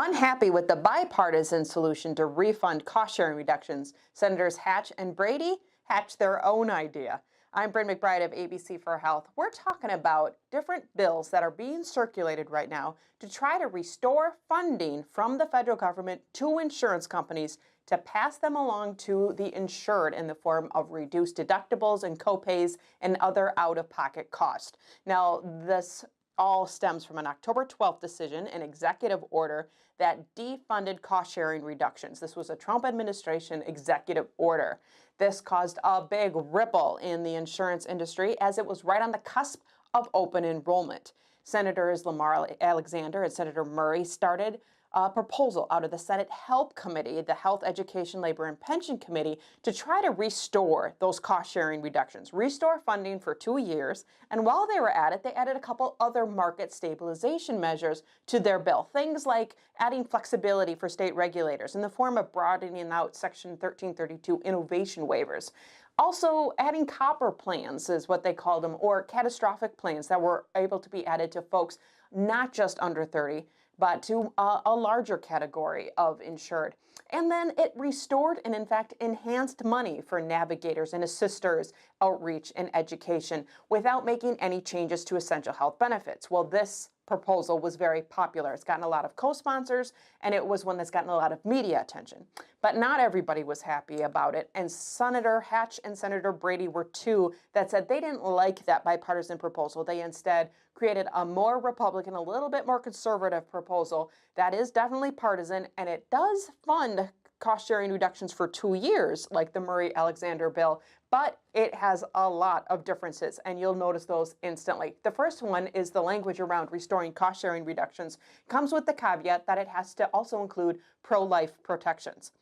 Unhappy with the bipartisan solution to refund cost-sharing reductions, Senators Hatch and Brady hatched their own idea. I'm Bryn McBride of ABC for Health. We're talking about different bills that are being circulated right now to try to restore funding from the federal government to insurance companies to pass them along to the insured in the form of reduced deductibles and copays and other out-of-pocket costs. Now, this all stems from an October 12th decision, an executive order that defunded cost-sharing reductions. This was a Trump administration executive order. This caused a big ripple in the insurance industry as it was right on the cusp of open enrollment. Senators Lamar Alexander and Senator Murray started a proposal out of the Senate Help Committee, the Health, Education, Labor, and Pension Committee, to try to restore those cost-sharing reductions, restore funding for 2 years. And while they were at it, they added a couple other market stabilization measures to their bill. Things like adding flexibility for state regulators in the form of broadening out Section 1332 innovation waivers. Also, adding copper plans is what they called them, or catastrophic plans that were able to be added to folks not just under 30, but to a larger category of insured. And then it restored and, in fact, enhanced money for navigators and assisters, outreach, and education without making any changes to essential health benefits. Well, this proposal was very popular. It's gotten a lot of co-sponsors, and it was one that's gotten a lot of media attention. But not everybody was happy about it, and Senator Hatch and Senator Brady were two that said they didn't like that bipartisan proposal. They instead created a more Republican, a little bit more conservative proposal that is definitely partisan, and it does fund cost-sharing reductions for 2 years, like the Murray-Alexander bill, but it has a lot of differences, and you'll notice those instantly. The first one is the language around restoring cost-sharing reductions comes with the caveat that it has to also include pro-life protections.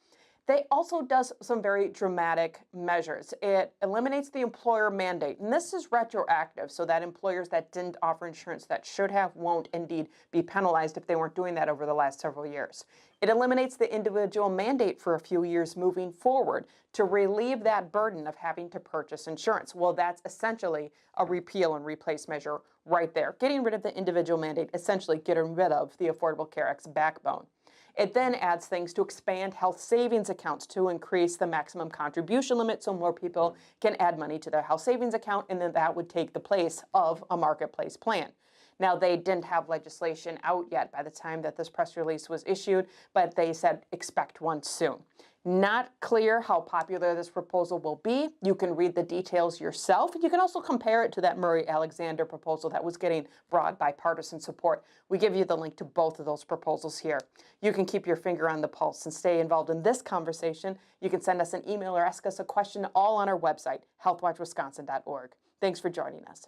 They also does some very dramatic measures. It eliminates the employer mandate, and this is retroactive, so that employers that didn't offer insurance that should have won't indeed be penalized if they weren't doing that over the last several years. It eliminates the individual mandate for a few years moving forward to relieve that burden of having to purchase insurance. Well, that's essentially a repeal and replace measure right there. Getting rid of the individual mandate, essentially getting rid of the Affordable Care Act's backbone. It then adds things to expand health savings accounts to increase the maximum contribution limit so more people can add money to their health savings account, and then that would take the place of a marketplace plan. Now, they didn't have legislation out yet by the time that this press release was issued, but they said expect one soon. Not clear how popular this proposal will be. You can read the details yourself. You can also compare it to that Murray-Alexander proposal that was getting broad bipartisan support. We give you the link to both of those proposals here. You can keep your finger on the pulse and stay involved in this conversation. You can send us an email or ask us a question all on our website, healthwatchwisconsin.org. Thanks for joining us.